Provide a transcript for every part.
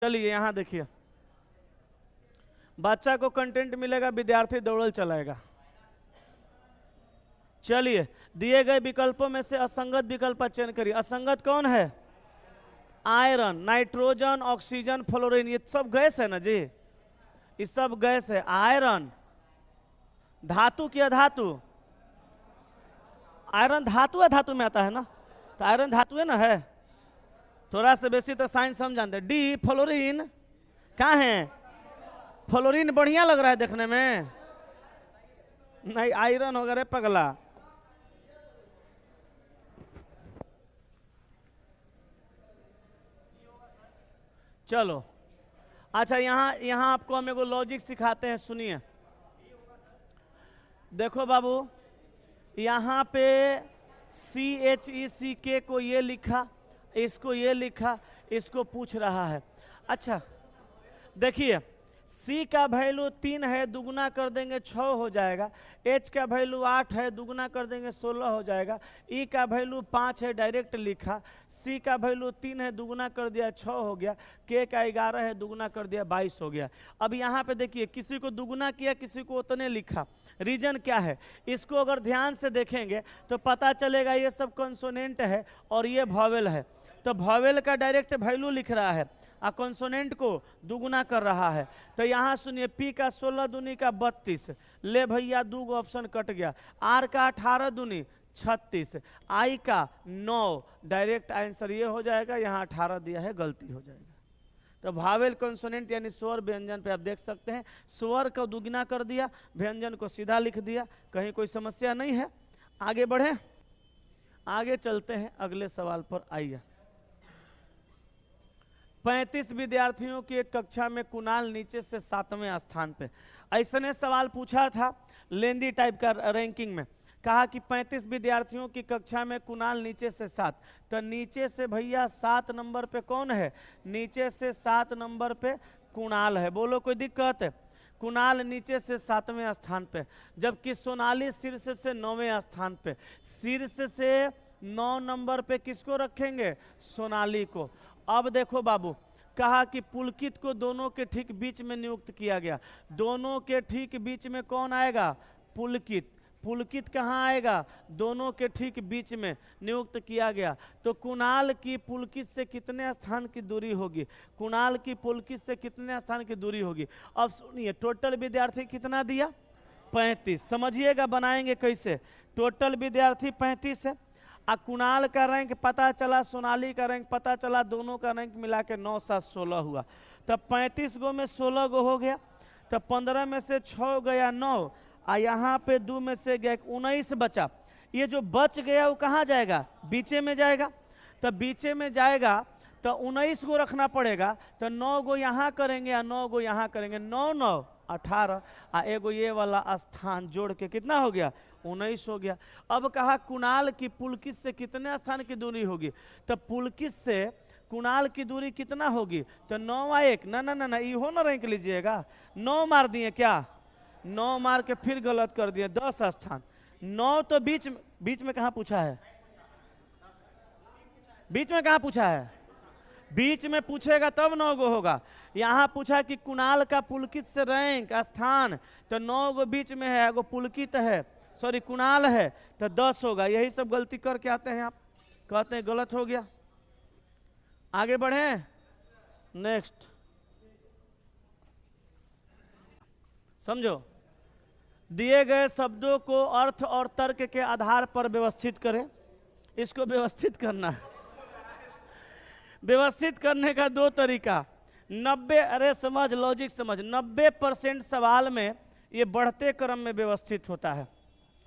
चलिए यहाँ देखिए, बच्चा को कंटेंट मिलेगा, विद्यार्थी दौड़ल चलाएगा। चलिए, दिए गए विकल्पों में से असंगत विकल्प का चयन करिए। असंगत कौन है? आयरन, नाइट्रोजन, ऑक्सीजन, फ्लोरीन, ये सब गैस है ना जी, ये सब गैस है। आयरन धातु की अधातु? आयरन धातु है, धातु में आता है ना, तो आयरन धातु है ना है। थोड़ा सा बेसी तो साइंस हम जानते हैं। डी फ्लोरीन कहाँ है? फ्लोरीन बढ़िया लग रहा है देखने में, नहीं आयरन वगैरह पगला। चलो अच्छा, यहाँ आपको हम एगो लॉजिक सिखाते हैं, सुनिए। देखो बाबू, यहाँ पे CHECK को ये लिखा, इसको ये लिखा, इसको पूछ रहा है। अच्छा देखिए, C का वैल्यू 3 है, दुगुना कर देंगे 6 हो जाएगा। H का वैल्यू 8 है, दुगुना कर देंगे 16 हो जाएगा। E का वैल्यू 5 है, डायरेक्ट लिखा। C का वैल्यू 3 है, दुगुना कर दिया 6 हो गया। K का 11 है, दुगुना कर दिया 22 हो गया। अब यहाँ पे देखिए, किसी को दुगुना किया, किसी को उतने लिखा। रीजन क्या है? इसको अगर ध्यान से देखेंगे तो पता चलेगा ये सब कंसोनेंट है और ये वॉवेल है, तो वॉवेल का डायरेक्ट वैल्यू लिख रहा है और कंसोनेंट को दुगुना कर रहा है। तो यहाँ सुनिए, P का 16 दूनी का 32, ले भैया 2 ऑप्शन कट गया। R का 18 दूनी 36, I का 9, डायरेक्ट आंसर ये हो जाएगा। यहाँ 18 दिया है, गलती हो जाएगा। तो भावेल कंसोनेंट यानी स्वर व्यंजन पे आप देख सकते हैं, स्वर को दुगुना कर दिया, व्यंजन को सीधा लिख दिया, कहीं कोई समस्या नहीं है। आगे बढ़े, आगे चलते हैं अगले सवाल पर। आइए, 35 विद्यार्थियों की एक कक्षा में कुणाल नीचे से 7वें स्थान पे। ऐसने सवाल पूछा था लेंदी टाइप का रैंकिंग में, कहा कि 35 विद्यार्थियों की कक्षा में कुणाल नीचे से 7, तो नीचे से भैया 7 नंबर पे कौन है? नीचे से 7 नंबर पे कुणाल है। बोलो कोई दिक्कत है? कुणाल नीचे से 7वें स्थान पे, जबकि सोनाली शीर्ष से 9वें स्थान पे। शीर्ष से 9 नंबर पे किसको रखेंगे? सोनाली को। अब देखो बाबू, कहा कि पुलकित को दोनों के ठीक बीच में नियुक्त किया गया। दोनों के ठीक बीच में कौन आएगा? पुलकित। पुलकित कहाँ आएगा? दोनों के ठीक बीच में नियुक्त किया गया। तो कुणाल की पुलकित से कितने स्थान की दूरी होगी? कुणाल की पुलकित से कितने स्थान की दूरी होगी? अब सुनिए, टोटल विद्यार्थी कितना दिया? 35। समझिएगा बनाएंगे कैसे। टोटल विद्यार्थी 35 है, कुणाल का रैंक पता चला, सोनाली का रैंक पता चला, दोनों का रैंक मिला के 9 7 16 हुआ। तब 35 गो में 16 गो हो गया, तब 15 में से 6 गया 9, और यहाँ पे 2 में से गया 19 बचा। ये जो बच गया वो कहाँ जाएगा? बीचे में जाएगा। तब बीचे में जाएगा तो 19 गो रखना पड़ेगा, तो 9 गो यहाँ करेंगे या 9 गो यहाँ करेंगे, 9 9 18, और एगो ये वाला स्थान जोड़ के कितना हो गया? 19 हो गया। अब कहा कुणाल की पुलकित से कितने स्थान की दूरी होगी? तो पुलकित से कुणाल की दूरी कितना होगी? तो 9 और 1, ना ना ना ना, इहो ना रैंक लीजिएगा। 9 मार दिए क्या? 9 मार के फिर गलत कर दिए, 10 स्थान। 9 तो बीच में कहाँ पूछा है? बीच में कहाँ पूछा है? बीच में पूछेगा तब 9 गो होगा। यहाँ पूछा कि कुणाल का पुलकित से रैंक स्थान, तो 9 गो बीच में है, एगो पुलकित है, सॉरी कुणाल है, तो 10 होगा। यही सब गलती करके आते हैं आप, कहते हैं गलत हो गया। आगे बढ़े, नेक्स्ट समझो। दिए गए शब्दों को अर्थ और तर्क के आधार पर व्यवस्थित करें। इसको व्यवस्थित करना है। व्यवस्थित करने का 2 तरीका। 90, अरे समझ, लॉजिक समझ, 90% सवाल में ये बढ़ते क्रम में व्यवस्थित होता है।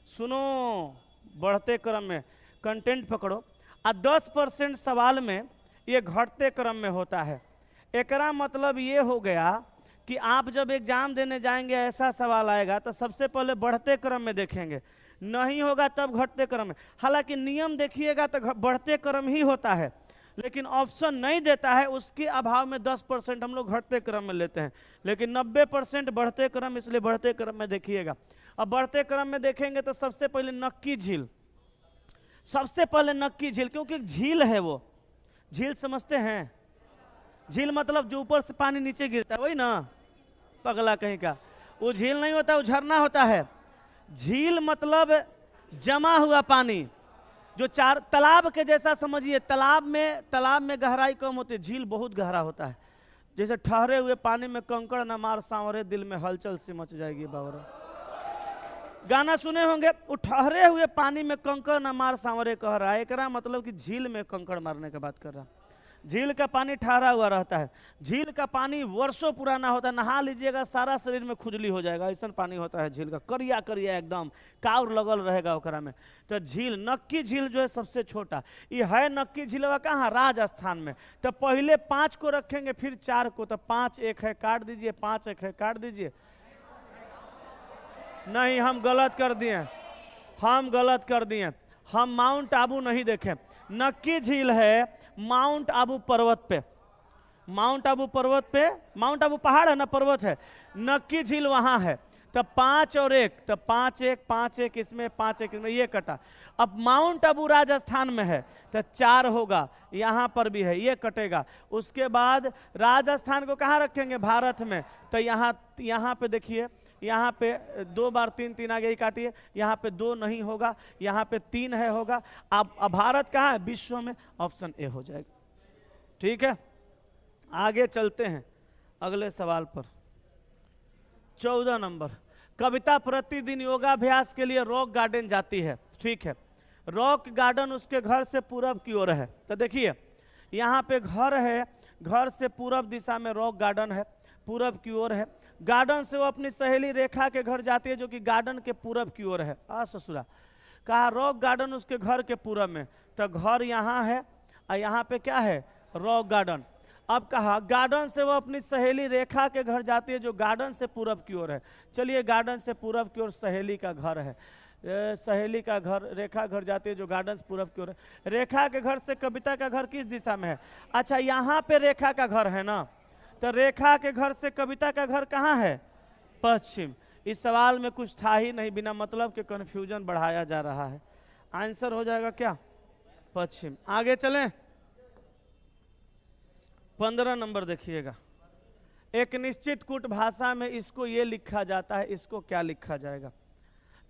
सुनो, बढ़ते क्रम में कंटेंट पकड़ो, और 10% सवाल में ये घटते क्रम में होता है। एकरा मतलब ये हो गया कि आप जब एग्जाम देने जाएंगे, ऐसा सवाल आएगा तो सबसे पहले बढ़ते क्रम में देखेंगे, नहीं होगा तब घटते क्रम में। हालांकि नियम देखिएगा तो बढ़ते क्रम ही होता है, लेकिन ऑप्शन नहीं देता है, उसके अभाव में 10% हम लोग घटते क्रम में लेते हैं, लेकिन 90% बढ़ते क्रम, इसलिए बढ़ते क्रम में देखिएगा। अब बढ़ते क्रम में देखेंगे तो सबसे पहले नक्की झील, सबसे पहले नक्की झील, क्योंकि झील है वो। झील समझते हैं? झील मतलब जो ऊपर से पानी नीचे गिरता है, वही ना, पगला कहीं का। वो झील नहीं होता, वो झरना होता है। झील मतलब जमा हुआ पानी, जो चार तालाब के जैसा समझिए। तालाब में गहराई कम होती है, झील बहुत गहरा होता है। जैसे ठहरे हुए पानी में कंकड़ न मार सांवरे, दिल में हलचल सी मच जाएगी बावरे। गाना सुने होंगे, वो ठहरे हुए पानी में कंकड़ न मार सांवरे कह रहा है। एकरा मतलब कि झील में कंकड़ मारने की बात कर रहा। झील का पानी ठहरा हुआ रहता है। झील का पानी वर्षों पुराना होता है, नहा लीजिएगा सारा शरीर में खुजली हो जाएगा, ऐसा पानी होता है झील का, करिया करिया एकदम काउर लगल रहेगा ओकरा में। तो झील, नक्की झील जो है सबसे छोटा, ये है नक्की झीलवा कहाँ, राजस्थान में। तो पहले 5 को रखेंगे फिर 4 को, तो 5 एक है काट दीजिए, 5 एक है काट दीजिए। नहीं, हम गलत कर दिए, हम गलत कर दिए, हम माउंट आबू नहीं देखें। नक्की झील है माउंट आबू पर्वत पे, माउंट आबू पर्वत पे, माउंट आबू पहाड़ है ना, पर्वत है। नक्की झील वहां है। तब 5 और 1, तब 5 1 5 1 इसमें, 5 1 इसमें, ये कटा। अब माउंट आबू राजस्थान में है तो 4 होगा, यहाँ पर भी है, ये कटेगा। उसके बाद राजस्थान को कहाँ रखेंगे, भारत में। तो यहाँ पे देखिए, यहाँ पे 2 बार 3 3 आगे ही काटिए, यहाँ पे 2 नहीं होगा, यहाँ पे 3 है होगा। अब भारत कहाँ है, विश्व में, ऑप्शन ए हो जाएगा। ठीक है, आगे चलते हैं अगले सवाल पर। 14 नंबर, कविता प्रतिदिन योगाभ्यास के लिए रॉक गार्डन जाती है। ठीक है, रॉक गार्डन उसके घर से पूरब की ओर है। तो देखिए यहाँ पे घर है, घर से पूरब दिशा में रॉक गार्डन है, पूरब की ओर है। गार्डन से वो अपनी सहेली रेखा के घर जाती है, जो कि गार्डन के पूरब की ओर है। ससुरा कहा रॉक गार्डन उसके घर के पूरब में, तो घर यहाँ है और यहाँ पे क्या है, रॉक गार्डन। अब कहा गार्डन से वो अपनी सहेली रेखा के घर जाती है, जो गार्डन से पूरब की ओर है। चलिए, गार्डन से पूरब की ओर सहेली का घर है, सहेली का घर, रेखा घर जाती है जो गार्डन से पूरब की ओर है। रेखा के घर से कविता का घर किस दिशा में है, अच्छा यहाँ पे रेखा का घर है ना, तो रेखा के घर से कविता का घर कहाँ है, पश्चिम। इस सवाल में कुछ था ही नहीं, बिना मतलब के कंफ्यूजन बढ़ाया जा रहा है। आंसर हो जाएगा क्या, पश्चिम। आगे चलें, 15 नंबर देखिएगा। एक निश्चित कूट भाषा में इसको ये लिखा जाता है, इसको क्या लिखा जाएगा,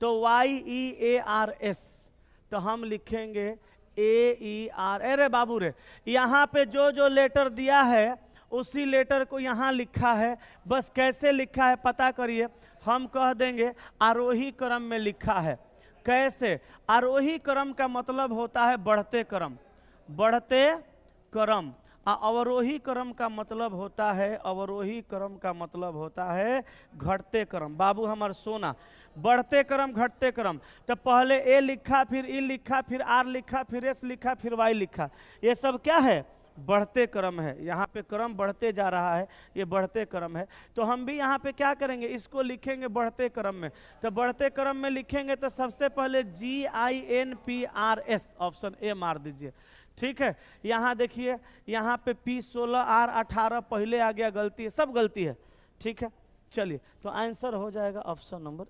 तो YEARS, तो हम लिखेंगे AER। अरे बाबू रे, यहाँ पे जो जो लेटर दिया है उसी लेटर को यहाँ लिखा है, बस कैसे लिखा है पता करिए। हम कह देंगे आरोही क्रम में लिखा है। कैसे, आरोही क्रम का मतलब होता है बढ़ते क्रम, बढ़ते क्रम। अवरोही क्रम का मतलब होता है, अवरोही क्रम का मतलब होता है घटते क्रम। बाबू हमार सोना, बढ़ते क्रम घटते क्रम। तो पहले ए लिखा, फिर ई लिखा, फिर आर लिखा, फिर एस लिखा, फिर वाई लिखा, ये सब क्या है, बढ़ते क्रम है। यहाँ पे क्रम बढ़ते जा रहा है, ये बढ़ते क्रम है। तो हम भी यहाँ पे क्या करेंगे, इसको लिखेंगे बढ़ते क्रम में। तो बढ़ते क्रम में लिखेंगे तो सबसे पहले GINPRS, ऑप्शन ए मार दीजिए। ठीक है, यहाँ देखिए, यहाँ पे P16 R18 पहले आ गया, गलती है, सब गलती है। ठीक है, चलिए, तो आंसर हो जाएगा ऑप्शन नंबर